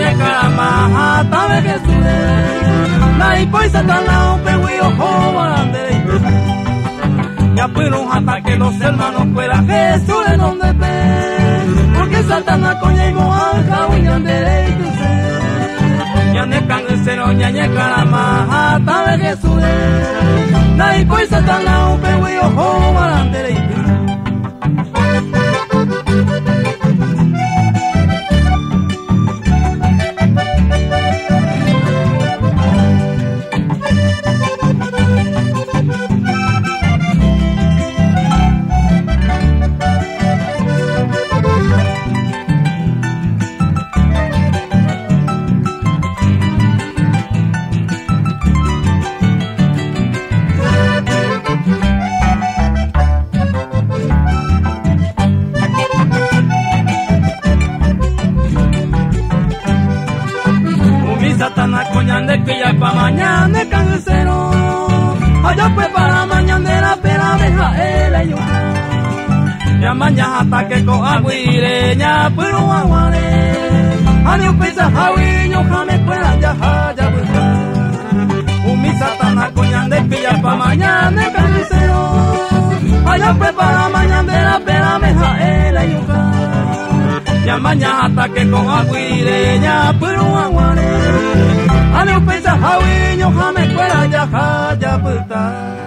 ñañe caramba tabe que sude na y Satanás un peguillo joven ya fueron hasta que los hermanos fuera Jesús en donde ven porque Satanás coña y moja huyan derecho ya ne cangrecero ñañe caramba tabe que sude na y Satanás un peguillo joven derecho Satanás coñande que ya pa' mañana el cangrecero allá pues para mañanera pero deja el yo ya mañana hasta que coja guireña pero aguare adiós pesa javiño jame fuera ya pues mi Satanás coñande que ya pa' mañana el cangrecero allá pues para mañanera pero deja el yo ya mañana hasta que coja guireña pero aguare adiós pesa javiño jame fuera ya puta